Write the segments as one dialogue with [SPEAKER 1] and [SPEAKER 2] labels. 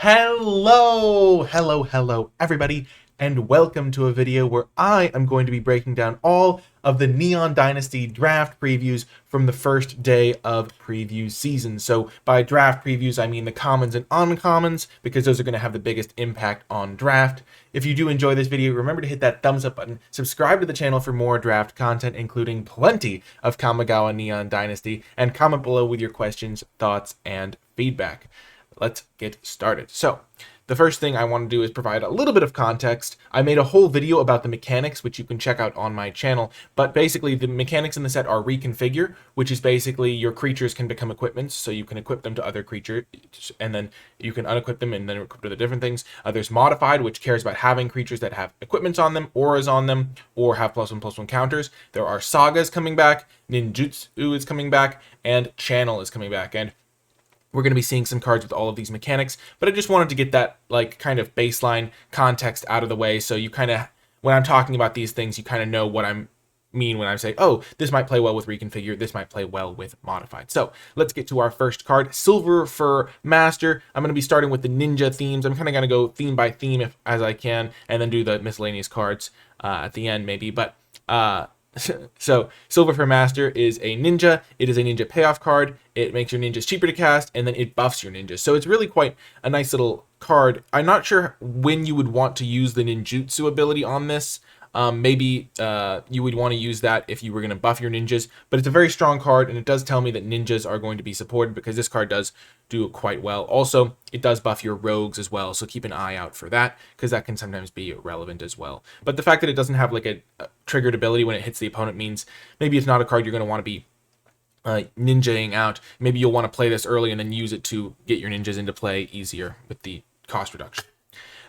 [SPEAKER 1] Hello, everybody, and welcome to a video where I am going to be breaking down all of the Neon Dynasty draft previews from the first day of preview season. So by draft previews, I mean the commons and uncommons, because those are going to have the biggest impact on draft. If you do enjoy this video, remember to hit that thumbs up button, subscribe to the channel for more draft content, including plenty of Kamigawa Neon Dynasty, and comment below with your questions, thoughts, and feedback. Let's get started. So the first thing I want to do is provide a little bit of context. I made a whole video about the mechanics, which you can check out on my channel, but basically the mechanics in the set are reconfigure, which is basically your creatures can become equipments, so you can equip them to other creatures, and then you can unequip them and then equip to the different things. There's modified, which cares about having creatures that have equipments on them, auras on them, or have +1/+1 counters. There are sagas coming back, ninjutsu is coming back, and channel is coming back, and we're going to be seeing some cards with all of these mechanics, but I just wanted to get that kind of baseline context out of the way, so you kind of, when I'm talking about these things, you kind of know what I mean when I say, oh, this might play well with reconfigure, this might play well with modified. So let's get to our first card, Silver Fur Master. I'm going to be starting with the ninja themes. I'm kind of going to go theme by theme as I can, and then do the miscellaneous cards at the end maybe, but so Silver Fur Master is a ninja. It is a ninja payoff card. It makes your ninjas cheaper to cast, and then it buffs your ninjas. So it's really quite a nice little card. I'm not sure when you would want to use the ninjutsu ability on this. Maybe you would want to use that if you were going to buff your ninjas, but it's a very strong card, and it does tell me that ninjas are going to be supported because this card does do quite well. Also, it does buff your rogues as well, so keep an eye out for that because that can sometimes be relevant as well. But the fact that it doesn't have like a triggered ability when it hits the opponent means maybe it's not a card you're going to want to be ninjaing out. Maybe you'll want to play this early and then use it to get your ninjas into play easier with the cost reduction.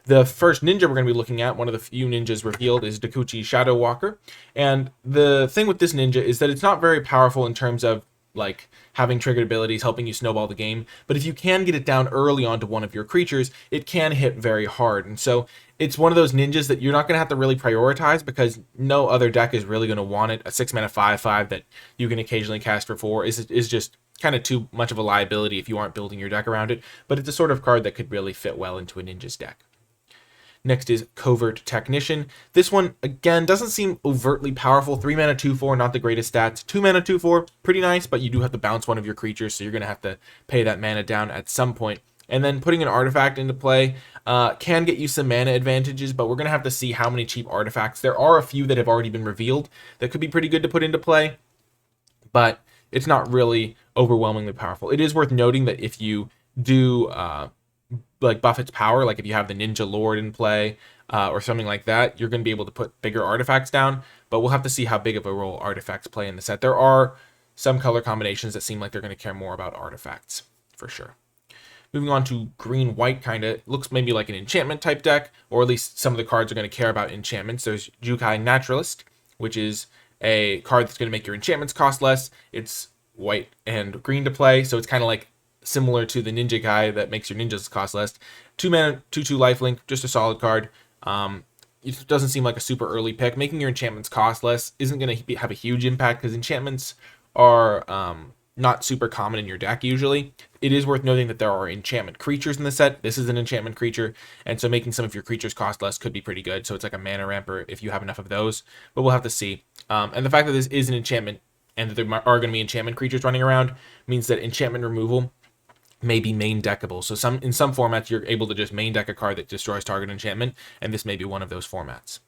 [SPEAKER 1] The first ninja we're going to be looking at, one of the few ninjas revealed, is Dakuchi Shadow Walker. And the thing with this ninja is that it's not very powerful in terms of like having triggered abilities, helping you snowball the game. But if you can get it down early onto one of your creatures, it can hit very hard. And so it's one of those ninjas that you're not going to have to really prioritize because no other deck is really going to want it. A 6-mana 5/5 that you can occasionally cast for 4 is just kind of too much of a liability if you aren't building your deck around it. But it's a sort of card that could really fit well into a ninja's deck. Next is Covert Technician. This one, again, doesn't seem overtly powerful. 3-mana 2/4, not the greatest stats. 2-mana 2/4, pretty nice, but you do have to bounce one of your creatures, so you're going to have to pay that mana down at some point. And then putting an artifact into play can get you some mana advantages, but we're going to have to see how many cheap artifacts. There are a few that have already been revealed that could be pretty good to put into play, but it's not really overwhelmingly powerful. It is worth noting that if you do like buff its power, like if you have the Ninja Lord in play or something like that, you're going to be able to put bigger artifacts down, but we'll have to see how big of a role artifacts play in the set. There are some color combinations that seem like they're going to care more about artifacts for sure. Moving on to green-white, kind of looks maybe like an enchantment type deck, or at least some of the cards are going to care about enchantments. There's Jukai Naturalist, which is a card that's going to make your enchantments cost less. It's white and green to play, so it's kind of like similar to the ninja guy that makes your ninjas cost less. 2-mana 2/2 lifelink, just a solid card. It doesn't seem like a super early pick. Making your enchantments cost less isn't going to have a huge impact because enchantments are not super common in your deck usually. It is worth noting that there are enchantment creatures in the set. This is an enchantment creature, and so making some of your creatures cost less could be pretty good. So it's like a mana ramper if you have enough of those, but we'll have to see. And the fact that this is an enchantment and that there are going to be enchantment creatures running around means that enchantment removal may be main deckable. So in some formats, you're able to just main deck a card that destroys target enchantment, and this may be one of those formats.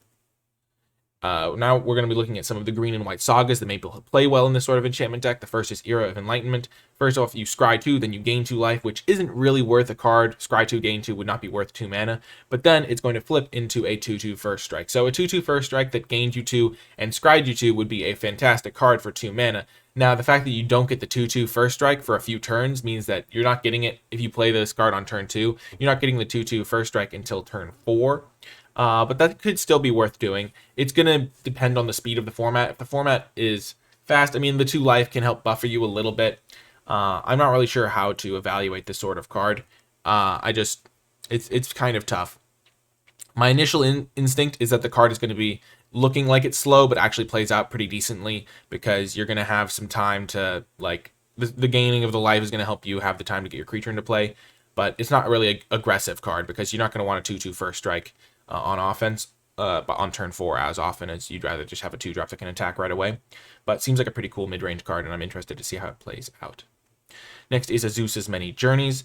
[SPEAKER 1] Now we're going to be looking at some of the green and white sagas that may play well in this sort of enchantment deck. The first is Era of Enlightenment. First off, you scry 2, then you gain 2 life, which isn't really worth a card. Scry 2, gain 2 would not be worth 2 mana, but then it's going to flip into a 2/2 first strike. So a 2/2 first strike that gained you 2 and scried you 2 would be a fantastic card for 2 mana. Now, the fact that you don't get the 2/2 first strike for a few turns means that you're not getting it if you play this card on turn 2. You're not getting the 2/2 first strike until turn 4. But that could still be worth doing. It's going to depend on the speed of the format. If the format is fast, I mean, the 2 life can help buffer you a little bit. I'm not really sure how to evaluate this sort of card. It's kind of tough. My initial instinct is that the card is going to be looking like it's slow, but actually plays out pretty decently because you're going to have some time to, like, the gaining of the life is going to help you have the time to get your creature into play. but it's not really an aggressive card because you're not going to want a 2/2 first strike on offense, but on turn 4 as often as you'd rather just have a 2-drop that can attack right away. But it seems like a pretty cool mid-range card, and I'm interested to see how it plays out. Next is Azusa's Many Journeys.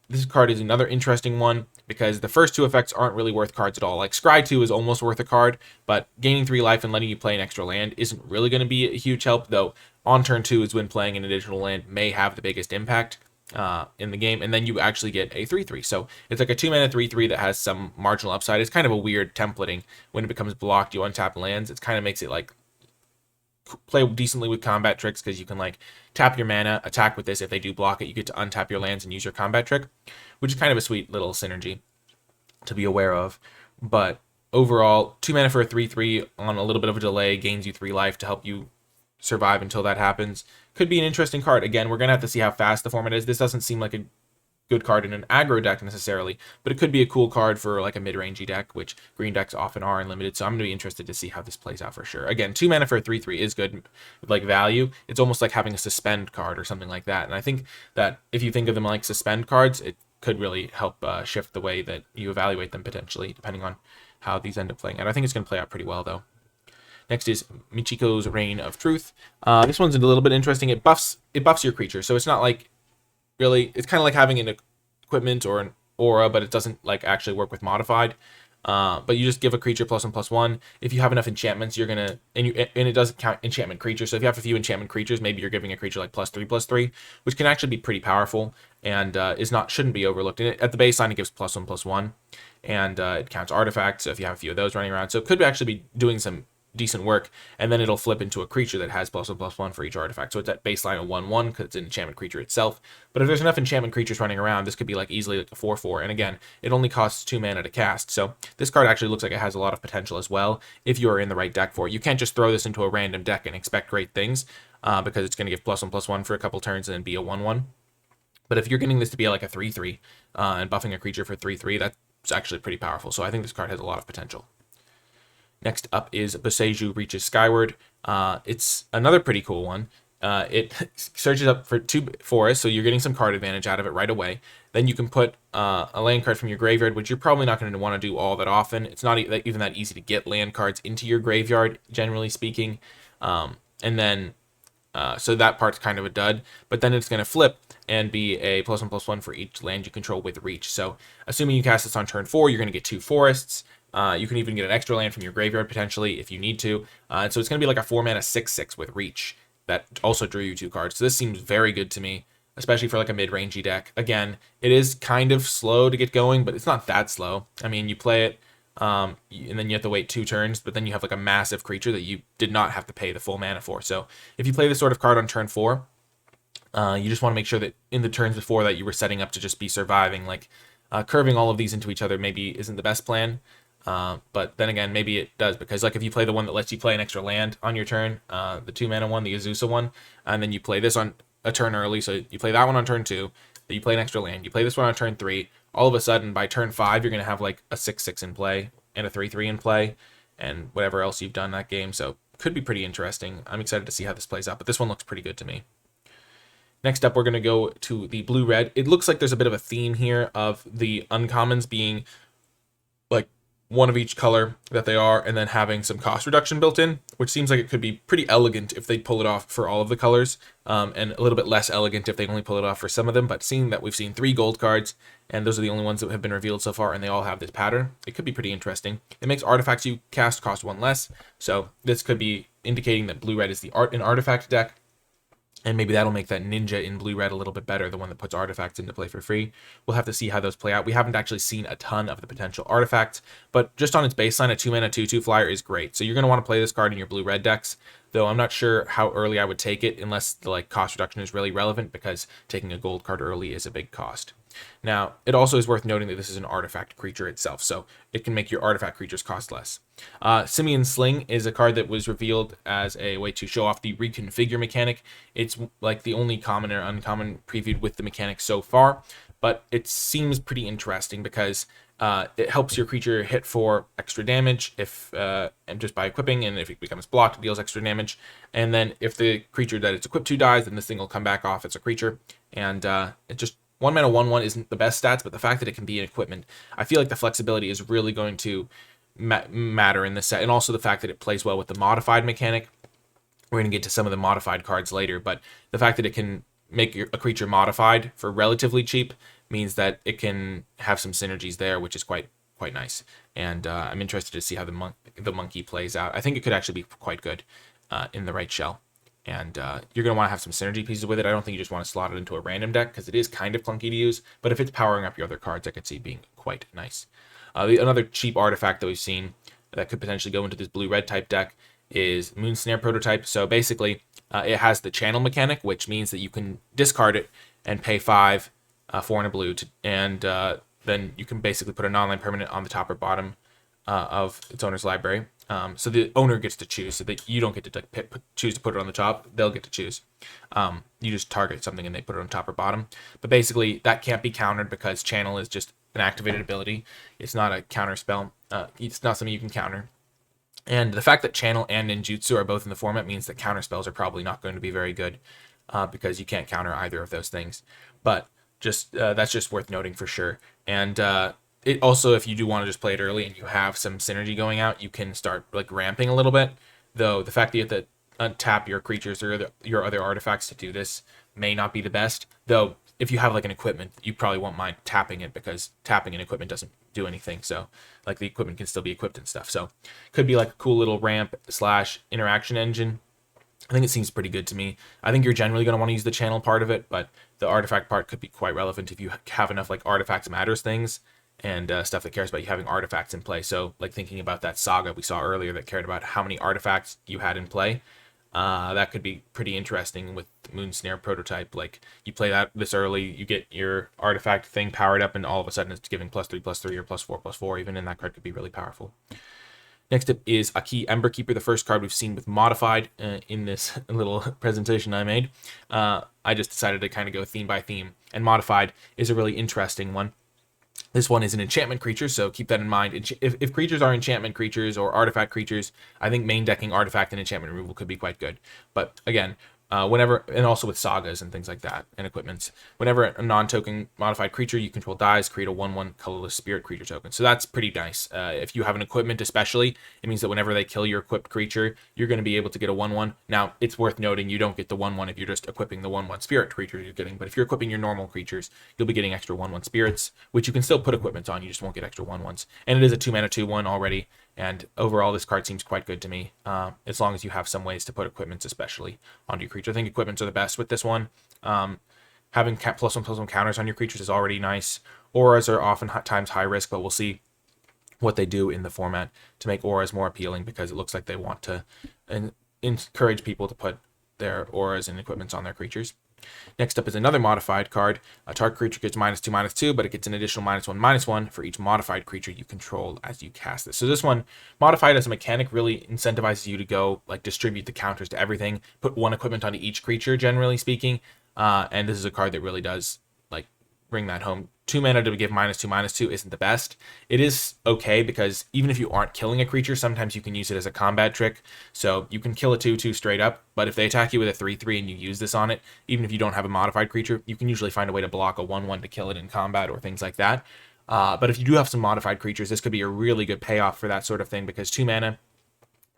[SPEAKER 1] This card is another interesting one because the first 2 effects aren't really worth cards at all. Like Scry 2 is almost worth a card, but gaining 3 life and letting you play an extra land isn't really going to be a huge help, though on turn 2 is when playing an additional land may have the biggest impact in the game, and then you actually get a 3/3. So it's like a 2-mana 3/3 that has some marginal upside. It's kind of a weird templating. When it becomes blocked, you untap lands. It kind of makes it like play decently with combat tricks because you can like tap your mana, attack with this. If they do block it, you get to untap your lands and use your combat trick, which is kind of a sweet little synergy to be aware of. But overall, 2 mana for a 3/3 on a little bit of a delay gains you 3 life to help you survive until that happens. Could be an interesting card. Again, we're going to have to see how fast the format is. This doesn't seem like a good card in an aggro deck necessarily, but it could be a cool card for like a mid-rangey deck, which green decks often are in limited, so I'm going to be interested to see how this plays out for sure. Again, 2 mana for a 3/3 is good with like value. It's almost like having a suspend card or something like that, and I think that if you think of them like suspend cards, it could really help shift the way that you evaluate them potentially, depending on how these end up playing. And I think it's going to play out pretty well, though. Next is Michiko's Reign of Truth. This one's a little bit interesting. It buffs your creature, so it's not like really, it's kind of like having an equipment or an aura, but it doesn't like actually work with modified. But you just give a creature +1/+1. If you have enough enchantments, you're gonna and it doesn't count enchantment creatures. So if you have a few enchantment creatures, maybe you're giving a creature like +3/+3, which can actually be pretty powerful and shouldn't be overlooked. And at the baseline, it gives +1/+1, and it counts artifacts. So if you have a few of those running around, so it could actually be doing some decent work, and then it'll flip into a creature that has +1/+1 for each artifact. So it's at baseline a 1/1 because it's an enchantment creature itself. But if there's enough enchantment creatures running around, this could be like easily like a 4/4. And again, it only costs 2 mana to cast. So this card actually looks like it has a lot of potential as well if you are in the right deck for it. You can't just throw this into a random deck and expect great things because it's going to give +1/+1 for a couple turns and then be a 1/1. But if you're getting this to be like a 3/3 and buffing a creature for 3/3, that's actually pretty powerful. So I think this card has a lot of potential. Next up is Boseiju Reaches Skyward. It's another pretty cool one. It searches up for 2 forests, so you're getting some card advantage out of it right away. Then you can put a land card from your graveyard, which you're probably not going to want to do all that often. It's not even that easy to get land cards into your graveyard, generally speaking. And then, so that part's kind of a dud. But then it's going to flip and be a +1/+1 for each land you control with reach. So assuming you cast this on turn 4, you're going to get 2 forests. You can even get an extra land from your graveyard potentially if you need to. And so it's going to be like a 4-mana 6/6 with reach that also drew you 2 cards. So this seems very good to me, especially for like a mid-rangey deck. Again, it is kind of slow to get going, but it's not that slow. I mean, you play it, and then you have to wait 2 turns, but then you have like a massive creature that you did not have to pay the full mana for. So if you play this sort of card on turn 4, you just want to make sure that in the turns before that you were setting up to just be surviving. Like curving all of these into each other maybe isn't the best plan. But then again, maybe it does, because like if you play the one that lets you play an extra land on your turn, the 2-mana one, the Azusa one, and then you play this on a turn early, so you play that one on turn 2, then you play an extra land, you play this one on turn 3, all of a sudden by turn 5 you're going to have like a 6/6 in play and a 3/3 in play and whatever else you've done that game. So could be pretty interesting. I'm excited to see how this plays out, but this one looks pretty good to me. Next up, we're going to go to the blue-red. It looks like there's a bit of a theme here of the uncommons being like one of each color that they are, and then having some cost reduction built in, which seems like it could be pretty elegant if they pull it off for all of the colors, and a little bit less elegant if they only pull it off for some of them. But seeing that we've seen 3 gold cards, and those are the only ones that have been revealed so far, and they all have this pattern, it could be pretty interesting. It makes artifacts you cast cost 1 less, so this could be indicating that blue-red is an artifact deck. And maybe that'll make that ninja in blue-red a little bit better, the one that puts artifacts into play for free. We'll have to see how those play out. We haven't actually seen a ton of the potential artifacts, but just on its baseline, a 2-mana 2/2 flyer is great. So you're going to want to play this card in your blue-red decks, though I'm not sure how early I would take it unless the like cost reduction is really relevant, because taking a gold card early is a big cost. Now, it also is worth noting that this is an artifact creature itself, so it can make your artifact creatures cost less. Simian Sling is a card that was revealed as a way to show off the reconfigure mechanic. It's like the only common or uncommon previewed with the mechanic so far, but it seems pretty interesting because it helps your creature hit for extra damage if and just by equipping, and if it becomes blocked, it deals extra damage. And then if the creature that it's equipped to dies, then this thing will come back off as a creature, and it just 1 mana 1/1 isn't the best stats, but the fact that it can be an equipment, I feel like the flexibility is really going to matter in this set, and also the fact that it plays well with the modified mechanic. We're going to get to some of the modified cards later, but the fact that it can make a creature modified for relatively cheap means that it can have some synergies there, which is quite nice. And I'm interested to see how the monkey plays out. I think it could actually be quite good in the right shell. And you're going to want to have some synergy pieces with it. I don't think you just want to slot it into a random deck because it is kind of clunky to use. But if it's powering up your other cards, I could see being quite nice. Another cheap artifact that we've seen that could potentially go into this blue-red type deck is Moon Snare Prototype. So basically, it has the channel mechanic, which means that you can discard it and pay 4 and a blue, and then you can basically put a non-land permanent on the top or bottom of its owner's library. So the owner gets to choose, so that you don't get to choose to put it on the top. They'll get to choose. You just target something and they put it on top or bottom. But basically, that can't be countered because channel is just an activated ability. It's not a counter spell. It's not something you can counter. And the fact that channel and ninjutsu are both in the format means that counter spells are probably not going to be very good because you can't counter either of those things. But just that's just worth noting for sure. And it also, if you do want to just play it early and you have some synergy going out, you can start like ramping a little bit. Though the fact that you have to untap your creatures or your other artifacts to do this may not be the best. Though if you have like an equipment, you probably won't mind tapping it because tapping an equipment doesn't do anything. So like the equipment can still be equipped and stuff. So could be like a cool little ramp / interaction engine. I think it seems pretty good to me. I think you're generally going to want to use the channel part of it, but the artifact part could be quite relevant if you have enough like artifacts matters things and stuff that cares about you having artifacts in play. So like thinking about that saga we saw earlier that cared about how many artifacts you had in play. That could be pretty interesting with Moon Snare Prototype. Like you play that this early, you get your artifact thing powered up, and all of a sudden it's giving +3/+3 or +4/+4. Even in that card could be really powerful. Next up is Aki Emberkeeper, the first card we've seen with modified in this little presentation I made. I just decided to kind of go theme by theme, and modified is a really interesting one. This one is an enchantment creature, so keep that in mind. If creatures are enchantment creatures or artifact creatures, I think main decking artifact and enchantment removal could be quite good. But again, whenever, and also with sagas and things like that, and equipments, whenever a non-token modified creature you control dies, create a 1/1 colorless spirit creature token. So that's pretty nice. If you have an equipment especially, it means that whenever they kill your equipped creature, you're going to be able to get a 1/1. Now, it's worth noting you don't get the 1/1 if you're just equipping the 1/1 spirit creature you're getting, but if you're equipping your normal creatures, you'll be getting extra 1/1 spirits, which you can still put equipments on, you just won't get extra 1/1s. And it is a 2-mana 2/1 already, and overall this card seems quite good to me, as long as you have some ways to put equipments especially onto your creature. I think equipments are the best with this one. Having +1/+1 counters on your creatures is already nice. Auras are oftentimes high risk, but we'll see what they do in the format to make auras more appealing, because it looks like they want to encourage people to put their auras and equipments on their creatures. Next up is another modified card. A target creature gets -2/-2, but it gets an additional -1/-1 for each modified creature you control as you cast this. So this one, modified as a mechanic, really incentivizes you to go like distribute the counters to everything, put one equipment onto each creature, generally speaking. And this is a card that really does like bring that home. 2 mana to give -2/-2 isn't the best. It is okay because even if you aren't killing a creature, sometimes you can use it as a combat trick. So you can kill a 2/2 straight up, but if they attack you with a 3/3 and you use this on it, even if you don't have a modified creature, you can usually find a way to block a 1/1 to kill it in combat or things like that. But if you do have some modified creatures, this could be a really good payoff for that sort of thing, because 2 mana,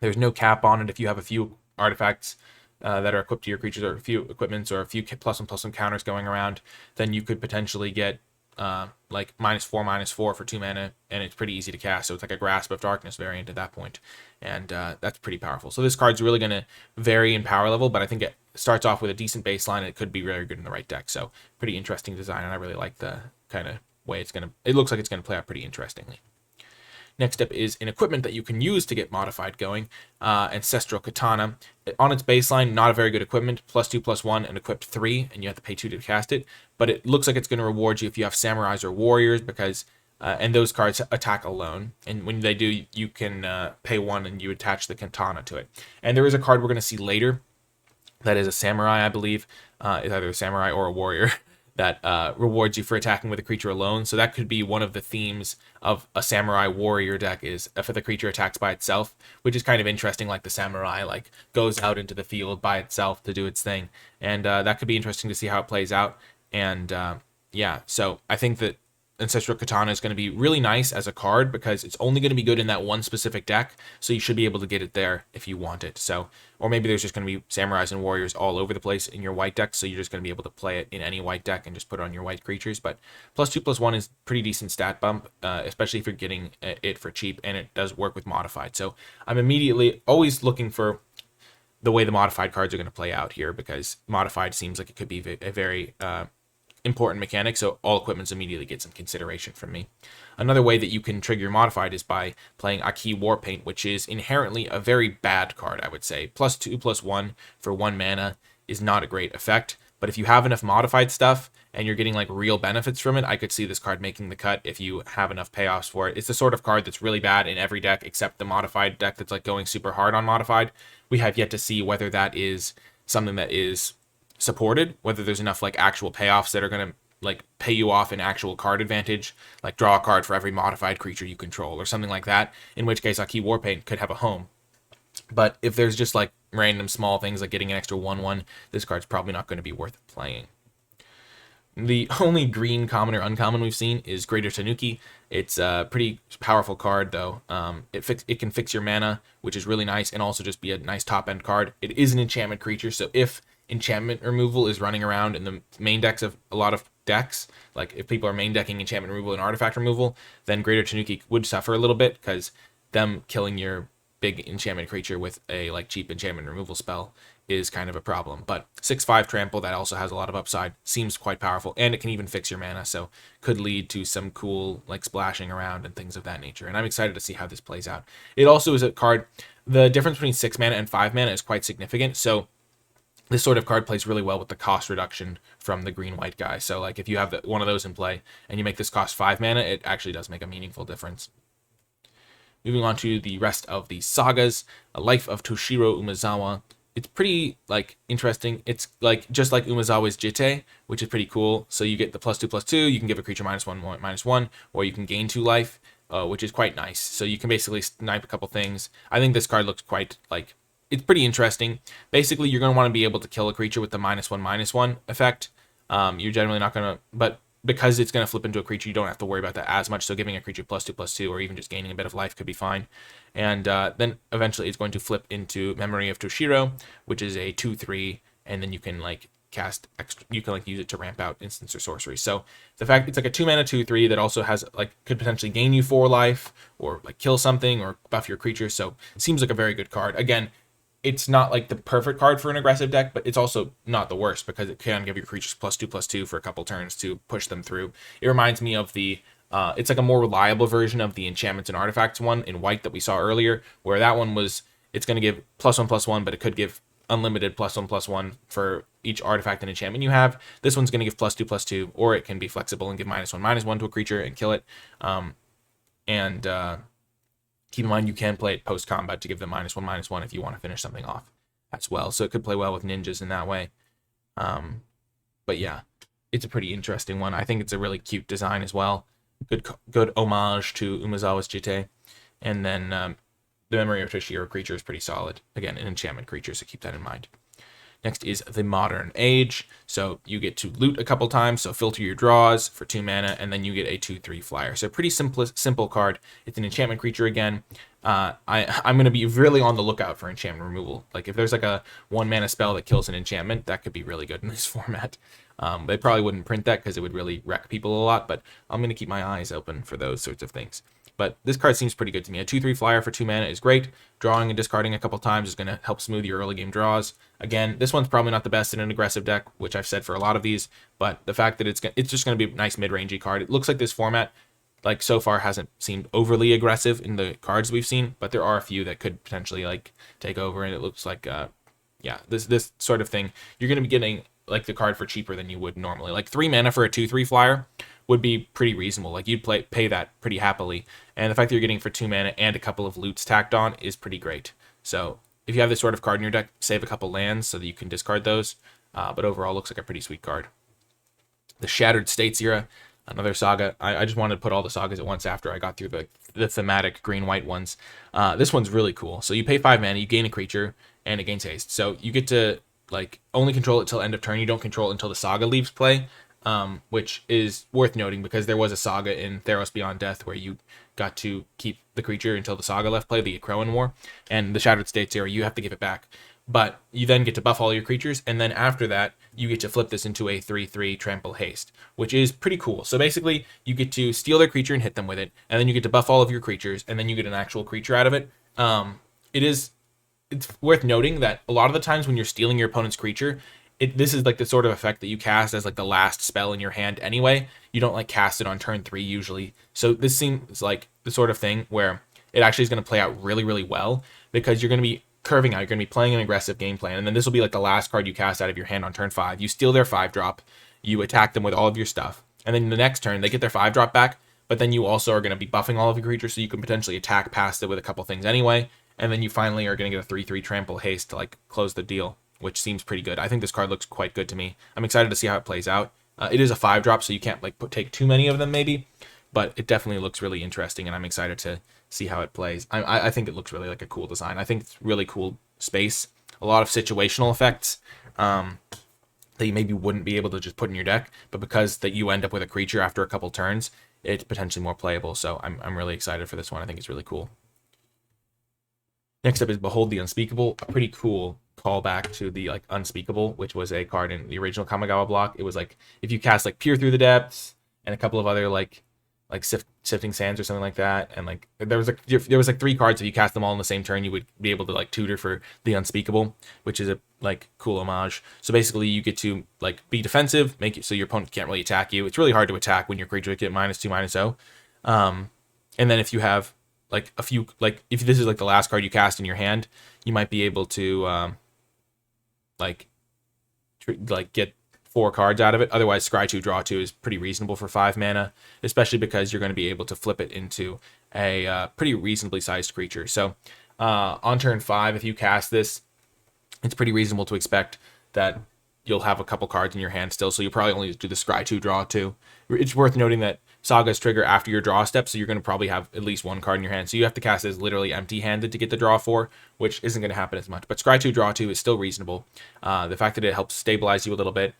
[SPEAKER 1] there's no cap on it. If you have a few artifacts that are equipped to your creatures, or a few equipments, or a few +1/+1 counters going around, then you could potentially get like -4/-4 for 2 mana, and it's pretty easy to cast. So it's like a Grasp of Darkness variant at that point, and that's pretty powerful. So this card's really going to vary in power level, but I think it starts off with a decent baseline, and it could be very good in the right deck. So pretty interesting design, and I really like the kind of way it looks like it's going to play out pretty interestingly. Next up is an equipment that you can use to get modified going, Ancestral Katana. On its baseline, not a very good equipment, +2/+1 and equipped 3, and you have to pay 2 to cast it, but it looks like it's going to reward you if you have samurais or warriors, because and those cards attack alone, and when they do, you can pay 1 and you attach the katana to it. And there is a card we're going to see later that is a samurai, I believe, is either a samurai or a warrior, that rewards you for attacking with a creature alone. So that could be one of the themes of a samurai warrior deck, is if the creature attacks by itself, which is kind of interesting. Like the samurai like goes out into the field by itself to do its thing, and that could be interesting to see how it plays out. And yeah, so I think that Ancestral Katana is going to be really nice as a card because it's only going to be good in that one specific deck, so you should be able to get it there if you want it. So, or maybe there's just going to be Samurais and Warriors all over the place in your white deck, so you're just going to be able to play it in any white deck and just put it on your white creatures. But +2/+1 is pretty decent stat bump, especially if you're getting it for cheap, and it does work with Modified. So I'm immediately always looking for the way the Modified cards are going to play out here, because Modified seems like it could be a very important mechanic, so all equipments immediately get some consideration from me. Another way that you can trigger your Modified is by playing Aki Warpaint, which is inherently a very bad card, I would say. +2/+1 for 1 mana is not a great effect, but if you have enough Modified stuff and you're getting like real benefits from it, I could see this card making the cut if you have enough payoffs for it. It's the sort of card that's really bad in every deck except the Modified deck that's like going super hard on Modified. We have yet to see whether that is something that is supported, whether there's enough like actual payoffs that are going to like pay you off an actual card advantage, like draw a card for every Modified creature you control or something like that, in which case Aki Warpaint could have a home. But if there's just like random small things like getting an extra 1/1, this card's probably not going to be worth playing. The only green common or uncommon we've seen is Greater Tanuki. It's a pretty powerful card, though. It can fix your mana, which is really nice, and also just be a nice top-end card. It is an enchantment creature, so if enchantment removal is running around in the main decks of a lot of decks, like if people are main decking enchantment removal and artifact removal, then Greater Tanuki would suffer a little bit, because them killing your big enchantment creature with a like cheap enchantment removal spell is kind of a problem. But 6/5 trample, that also has a lot of upside, seems quite powerful, and it can even fix your mana, so could lead to some cool like splashing around and things of that nature. And I'm excited to see how this plays out. It also is a card, the difference between 6 mana and 5 mana is quite significant, so this sort of card plays really well with the cost reduction from the green-white guy. So like if you have one of those in play and you make this cost 5 mana, it actually does make a meaningful difference. Moving on to the rest of the sagas, A Life of Toshiro Umezawa. It's pretty like interesting. It's like just like Umezawa's Jite, which is pretty cool. So you get the +2/+2. You can give a creature -1/-1, or you can gain 2 life, which is quite nice. So you can basically snipe a couple things. I think this card looks quite like, it's pretty interesting. Basically, you're going to want to be able to kill a creature with the -1/-1 effect. You're generally not going to, but because it's going to flip into a creature, you don't have to worry about that as much. So giving a creature +2/+2, or even just gaining a bit of life, could be fine. And then eventually it's going to flip into Memory of Toshiro, which is a 2/3, and then you can like cast extra, you can like use it to ramp out instants or sorcery. So the fact it's like a 2 mana 2/3 that also has like could potentially gain you 4 life, or like kill something, or buff your creature. So it seems like a very good card. Again, it's not like the perfect card for an aggressive deck, but it's also not the worst, because it can give your creatures +2/+2 for a couple turns to push them through. It reminds me of the, it's like a more reliable version of the enchantments and artifacts one in white that we saw earlier, where that one was, it's going to give +1/+1, but it could give unlimited +1/+1 for each artifact and enchantment you have. This one's going to give +2/+2, or it can be flexible and give -1/-1 to a creature and kill it. Keep in mind, you can play it post-combat to give them -1/-1 if you want to finish something off as well. So it could play well with ninjas in that way. But yeah, it's a pretty interesting one. I think it's a really cute design as well. Good homage to Umezawa's Jite. And then the Memory of Toshiro creature is pretty solid. Again, an enchantment creature, so keep that in mind. Next is the Modern Age. So you get to loot a couple times, so filter your draws for 2 mana, and then you get a 2/3 flyer. So pretty simple card. It's an enchantment creature again. I'm going to be really on the lookout for enchantment removal. Like if there's like a 1 mana spell that kills an enchantment, that could be really good in this format. They probably wouldn't print that because it would really wreck people a lot, but I'm going to keep my eyes open for those sorts of things. But this card seems pretty good to me. A 2/3 flyer for 2 mana is great. Drawing and discarding a couple times is going to help smooth your early game draws. Again, this one's probably not the best in an aggressive deck, which I've said for a lot of these, but the fact that it's just going to be a nice mid-rangey card. It looks like this format, like so far, hasn't seemed overly aggressive in the cards we've seen, but there are a few that could potentially like take over, and it looks like yeah, this sort of thing, you're going to be getting like the card for cheaper than you would normally. Like 3 mana for a 2/3 flyer would be pretty reasonable. Like you'd pay that pretty happily. And the fact that you're getting for 2 mana and a couple of loots tacked on is pretty great. So if you have this sort of card in your deck, save a couple lands so that you can discard those. But overall, looks like a pretty sweet card. The Shattered States era, another saga. I just wanted to put all the sagas at once after I got through the thematic green-white ones. This one's really cool. So you pay 5 mana, you gain a creature, and it gains haste. So you get to like only control it till end of turn. You don't control it until the saga leaves play. which is worth noting because there was a saga in Theros Beyond Death where you got to keep the creature until the saga left play, the Crowan War, and the Shattered States era, you have to give it back. But you then get to buff all your creatures, and then after that, you get to flip this into a 3/3 Trample Haste, which is pretty cool. So basically, you get to steal their creature and hit them with it, and then you get to buff all of your creatures, and then you get an actual creature out of it. It's worth noting that a lot of the times when you're stealing your opponent's creature, this is like the sort of effect that you cast as like the last spell in your hand anyway. You don't like cast it on turn 3 usually. So this seems like the sort of thing where it actually is going to play out really, really well because you're going to be curving out. You're going to be playing an aggressive game plan. And then this will be like the last card you cast out of your hand on turn 5. You steal their 5-drop. You attack them with all of your stuff. And then the next turn, they get their 5-drop back. But then you also are going to be buffing all of your creatures so you can potentially attack past it with a couple things anyway. And then you finally are going to get a 3/3 Trample Haste to like close the deal, which seems pretty good. I think this card looks quite good to me. I'm excited to see how it plays out. It is a 5-drop, so you can't like take too many of them maybe. But it definitely looks really interesting, and I'm excited to see how it plays. I think it looks really like a cool design. I think it's really cool space. A lot of situational effects that you maybe wouldn't be able to just put in your deck, but because that you end up with a creature after a couple turns, it's potentially more playable. So I'm really excited for this one. I think it's really cool. Next up is Behold the Unspeakable, a pretty cool callback to the like Unspeakable, which was a card in the original Kamigawa block. It was like if you cast like Peer Through the Depths and a couple of other like Sifting Sands or something like that, and like there was like 3 cards. If you cast them all in the same turn, you would be able to like tutor for the Unspeakable, which is a like cool homage. So basically, you get to like be defensive, make it so your opponent can't really attack you. It's really hard to attack when your creature get -2/-0. And then if you have like a few, like if this is like the last card you cast in your hand, you might be able to like get 4 cards out of it. Otherwise, Scry 2, Draw 2 is pretty reasonable for 5 mana, especially because you're going to be able to flip it into a pretty reasonably sized creature. So on turn 5, if you cast this, it's pretty reasonable to expect that you'll have a couple cards in your hand still. So you'll probably only do the Scry 2, Draw 2. It's worth noting that sagas trigger after your draw step, so you're going to probably have at least 1 card in your hand. So you have to cast it as literally empty-handed to get the draw 4, which isn't going to happen as much. But Scry 2, Draw 2 is still reasonable. The fact that it helps stabilize you a little bit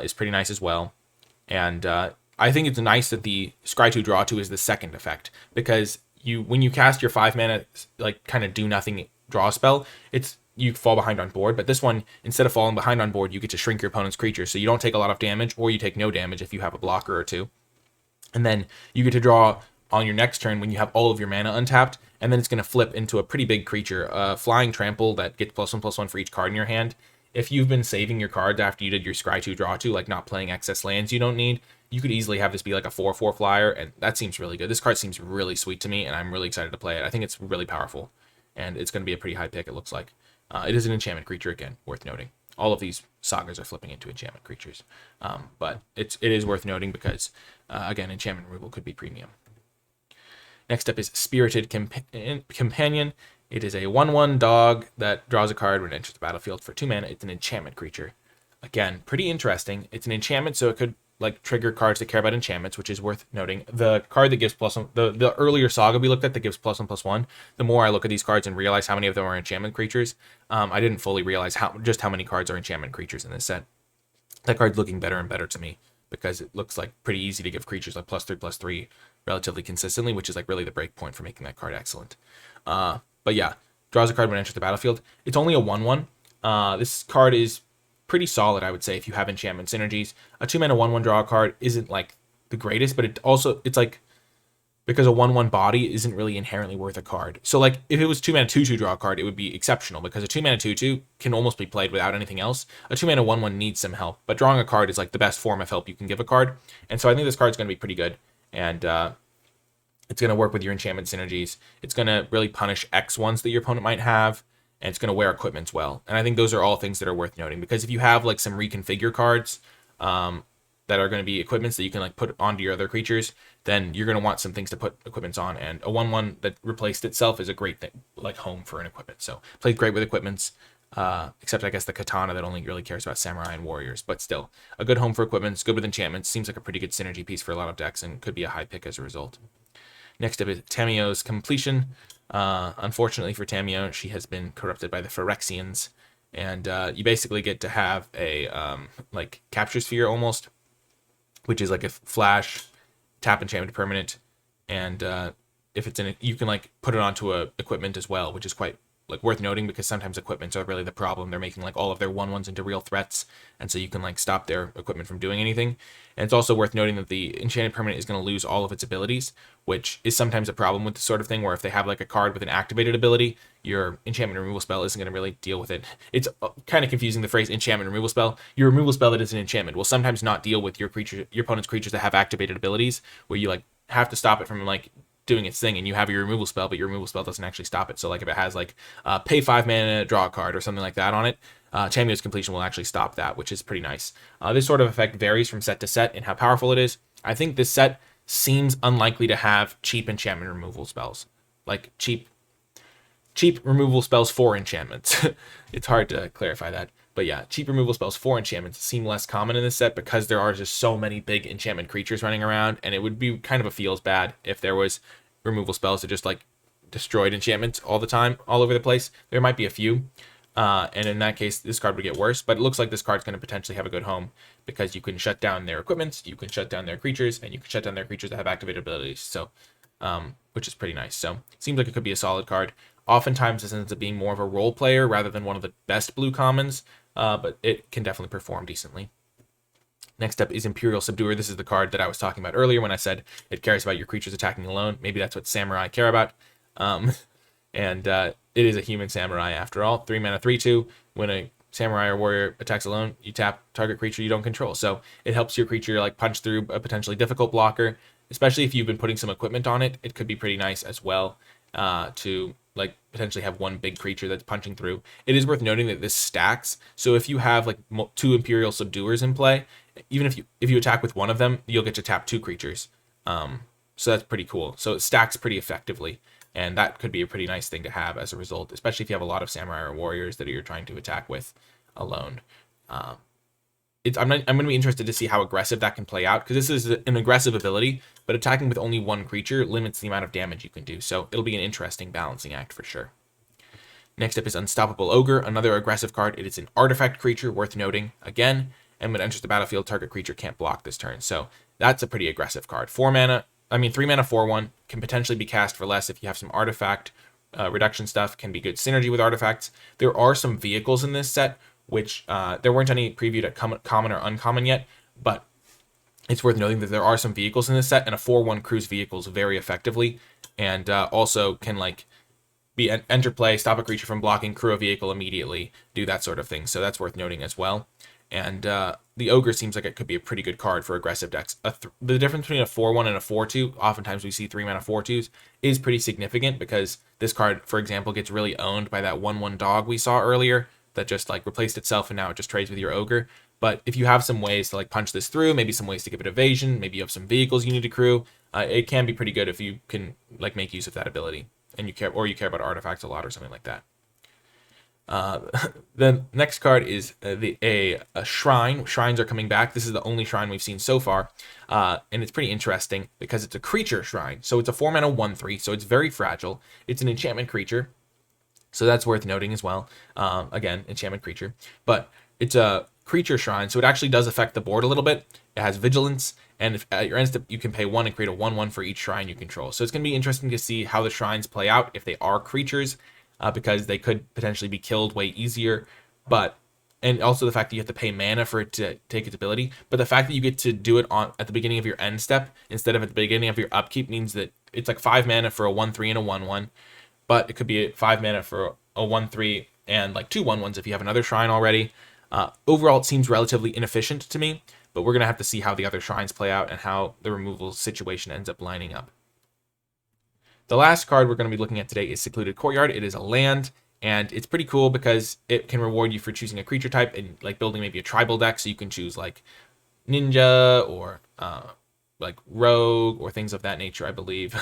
[SPEAKER 1] is pretty nice as well. And I think it's nice that the Scry 2, Draw 2 is the second effect, because when you cast your 5 mana like kind of do nothing draw spell, you fall behind on board. But this one, instead of falling behind on board, you get to shrink your opponent's creature, so you don't take a lot of damage, or you take no damage if you have a blocker or 2. And then you get to draw on your next turn when you have all of your mana untapped, and then it's going to flip into a pretty big creature, flying trample that gets +1/+1 for each card in your hand. If you've been saving your cards after you did your Scry 2, Draw 2, like not playing excess lands you don't need, you could easily have this be like a 4/4 flyer, and that seems really good. This card seems really sweet to me, and I'm really excited to play it. I think it's really powerful, and it's going to be a pretty high pick, it looks like. It is an enchantment creature, again, worth noting. All of these sagas are flipping into enchantment creatures. But it is worth noting because, again, enchantment removal could be premium. Next up is Spirited Companion. It is a 1/1 dog that draws a card when it enters the battlefield for 2 mana. It's an enchantment creature. Again, pretty interesting. It's an enchantment, so it could like trigger cards that care about enchantments, which is worth noting. The card that gives +1, the earlier saga we looked at that gives +1/+1, the more I look at these cards and realize how many of them are enchantment creatures. I didn't fully realize just how many cards are enchantment creatures in this set. That card's looking better and better to me because it looks like pretty easy to give creatures like +3/+3 relatively consistently, which is like really the break point for making that card excellent. But yeah, draws a card when it enters the battlefield. It's only a 1/1. This card is pretty solid, I would say, if you have enchantment synergies. A 2 mana 1/1 draw card isn't like the greatest, but it's like, because a 1/1 body isn't really inherently worth a card. So like if it was 2 mana 2/2 draw card, it would be exceptional, because a 2 mana 2/2 can almost be played without anything else. A 2 mana 1/1 needs some help, but drawing a card is like the best form of help you can give a card. And so I think this card's going to be pretty good, and it's going to work with your enchantment synergies. It's going to really punish X ones that your opponent might have, and it's going to wear equipments well. And I think those are all things that are worth noting, because if you have like some reconfigure cards that are going to be equipments that you can like put onto your other creatures, then you're going to want some things to put equipments on. And a 1/1 that replaced itself is a great thing, like home for an equipment. So played great with equipments, except I guess the katana that only really cares about samurai and warriors. But still, a good home for equipments, good with enchantments. Seems like a pretty good synergy piece for a lot of decks, and could be a high pick as a result. Next up is Tamiyo's Completion. Unfortunately for Tamiyo, she has been corrupted by the Phyrexians, and you basically get to have a like capture sphere almost, which is like a flash, tap enchantment permanent, and if it's in it, you can like put it onto a equipment as well, which is quite like worth noting because sometimes equipments are really the problem. They're making like all of their 1/1s into real threats, and so you can like stop their equipment from doing anything. And it's also worth noting that the enchanted permanent is going to lose all of its abilities, which is sometimes a problem with this sort of thing, where if they have like a card with an activated ability, your enchantment removal spell isn't going to really deal with it. It's kind of confusing, the phrase enchantment removal spell. Your removal spell that is an enchantment will sometimes not deal with your opponent's creatures that have activated abilities, where you like have to stop it from like doing its thing, and you have your removal spell, but your removal spell doesn't actually stop it. So like if it has like pay 5 mana, draw a card, or something like that on it, Champion's Completion will actually stop that, which is pretty nice. This sort of effect varies from set to set in how powerful it is. I think this set seems unlikely to have cheap enchantment removal spells, like cheap removal spells for enchantments. It's hard to clarify that. But yeah, cheap removal spells for enchantments seem less common in this set because there are just so many big enchantment creatures running around, and it would be kind of a feels bad if there was removal spells that just like destroyed enchantments all the time, all over the place. There might be a few, and in that case, this card would get worse, but it looks like this card's going to potentially have a good home because you can shut down their equipments, you can shut down their creatures, and you can shut down their creatures that have activated abilities, so which is pretty nice. So it seems like it could be a solid card. Oftentimes this ends up being more of a role player rather than one of the best blue commons, but it can definitely perform decently. Next up is Imperial Subduer. This is the card that I was talking about earlier when I said it cares about your creatures attacking alone. Maybe that's what samurai care about. And it is a human samurai after all. 3 mana, 3/2. When a samurai or warrior attacks alone, you tap target creature you don't control. So it helps your creature like punch through a potentially difficult blocker, especially if you've been putting some equipment on it. It could be pretty nice as well to like potentially have one big creature that's punching through. It is worth noting that this stacks. So if you have like 2 Imperial Subduers in play, even if you attack with one of them, you'll get to tap 2 creatures. So that's pretty cool. So it stacks pretty effectively, and that could be a pretty nice thing to have as a result, especially if you have a lot of samurai or warriors that you're trying to attack with alone. I'm going to be interested to see how aggressive that can play out, because this is an aggressive ability, but attacking with only one creature limits the amount of damage you can do. So it'll be an interesting balancing act for sure. Next up is Unstoppable Ogre, another aggressive card. It is an artifact creature, worth noting again, and when it enters the battlefield, target creature can't block this turn. So that's a pretty aggressive card. 3 mana, 4/1, can potentially be cast for less if you have some artifact reduction stuff, can be good synergy with artifacts. There are some vehicles in this set, which there weren't any previewed at common or uncommon yet, but it's worth noting that there are some vehicles in this set, and a 4/1 cruise vehicles very effectively, and also can like be enter play, stop a creature from blocking, crew a vehicle immediately, do that sort of thing. So that's worth noting as well. And the Ogre seems like it could be a pretty good card for aggressive decks. The difference between a 4/1 and a 4/2, oftentimes we see 3 mana 4/2s, is pretty significant because this card, for example, gets really owned by that 1/1 dog we saw earlier that just like replaced itself and now it just trades with your Ogre. But if you have some ways to like punch this through, maybe some ways to give it evasion, maybe you have some vehicles you need to crew, it can be pretty good if you can like make use of that ability and you care about artifacts a lot or something like that. The next card is a shrine. Shrines are coming back. This is the only shrine we've seen so far, and it's pretty interesting because it's a creature shrine. So it's a 4 mana 1/3, so it's very fragile. It's an enchantment creature, so that's worth noting as well. Again, enchantment creature, but it's a creature shrine, so it actually does affect the board a little bit. It has vigilance, and if at your end step you can pay 1 and create a 1/1 for each shrine you control. So it's going to be interesting to see how the shrines play out if they are creatures, because they could potentially be killed way easier. And also the fact that you have to pay mana for it to take its ability. But the fact that you get to do it at the beginning of your end step instead of at the beginning of your upkeep means that it's like 5 mana for a 1/3 and a 1/1. But it could be 5 mana for a 1/3 and like 2 1/1s if you have another shrine already. Overall, it seems relatively inefficient to me, but we're going to have to see how the other shrines play out and how the removal situation ends up lining up. The last card we're going to be looking at today is Secluded Courtyard. It is a land, and it's pretty cool because it can reward you for choosing a creature type and like building maybe a tribal deck, so you can choose like ninja or like rogue or things of that nature, I believe.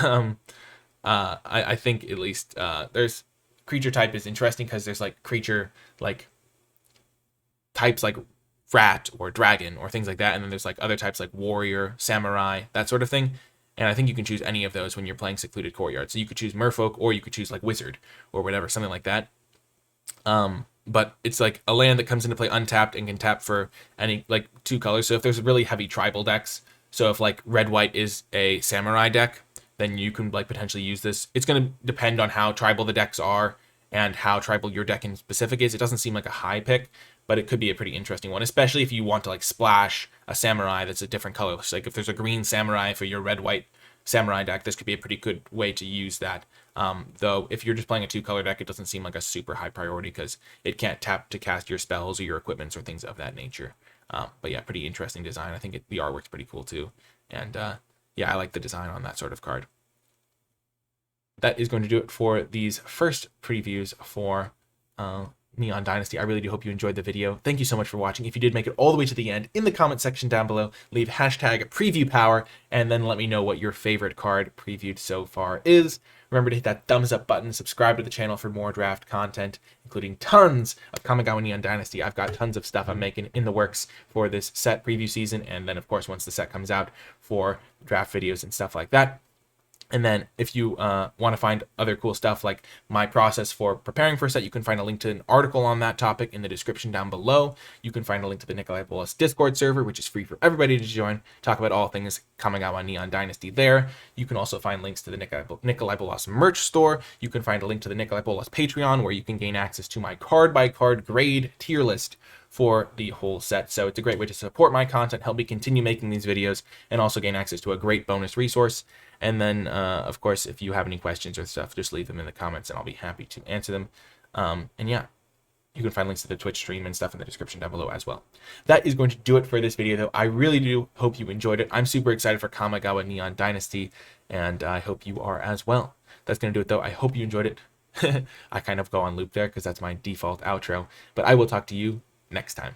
[SPEAKER 1] I think at least there's creature type is interesting because there's like creature like types like rat or dragon or things like that, and then there's like other types like warrior, samurai, that sort of thing. And I think you can choose any of those when you're playing Secluded Courtyard. So you could choose merfolk, or you could choose like wizard or whatever, something like that. But it's like a land that comes into play untapped and can tap for any like 2 colors. So if there's really heavy tribal decks, So if like red-white is a samurai deck, then you can like potentially use this. It's going to depend on how tribal the decks are and how tribal your deck in specific is. It doesn't seem like a high pick, but it could be a pretty interesting one, especially if you want to like splash a samurai that's a different color. So like if there's a green samurai for your red-white samurai deck, this could be a pretty good way to use that. Though if you're just playing a 2-color deck, it doesn't seem like a super high priority because it can't tap to cast your spells or your equipments or things of that nature. But yeah, pretty interesting design. I think the artwork's pretty cool too. And yeah, I like the design on that sort of card. That is going to do it for these first previews for Neon Dynasty. I really do hope you enjoyed the video. Thank you so much for watching. If you did make it all the way to the end, in the comment section down below, leave hashtag #PreviewPower, and then let me know what your favorite card previewed so far is. Remember to hit that thumbs up button, subscribe to the channel for more draft content, including tons of Kamigawa Neon Dynasty. I've got tons of stuff I'm making in the works for this set preview season, and then of course once the set comes out for draft videos and stuff like that. And then if you want to find other cool stuff like my process for preparing for a set, you can find a link to an article on that topic in the description down below. You can find a link to the NicolaiBolas Discord server, which is free for everybody to join. Talk about all things coming out on Neon Dynasty there. You can also find links to the NicolaiBolas merch store. You can find a link to the NicolaiBolas Patreon, where you can gain access to my card-by-card grade tier list for the whole set. So it's a great way to support my content, help me continue making these videos, and also gain access to a great bonus resource. And then, of course, if you have any questions or stuff, just leave them in the comments and I'll be happy to answer them. And yeah, you can find links to the Twitch stream and stuff in the description down below as well. That is going to do it for this video, though. I really do hope you enjoyed it. I'm super excited for Kamigawa Neon Dynasty, and I hope you are as well. That's going to do it, though. I hope you enjoyed it. I kind of go on loop there because that's my default outro. But I will talk to you next time.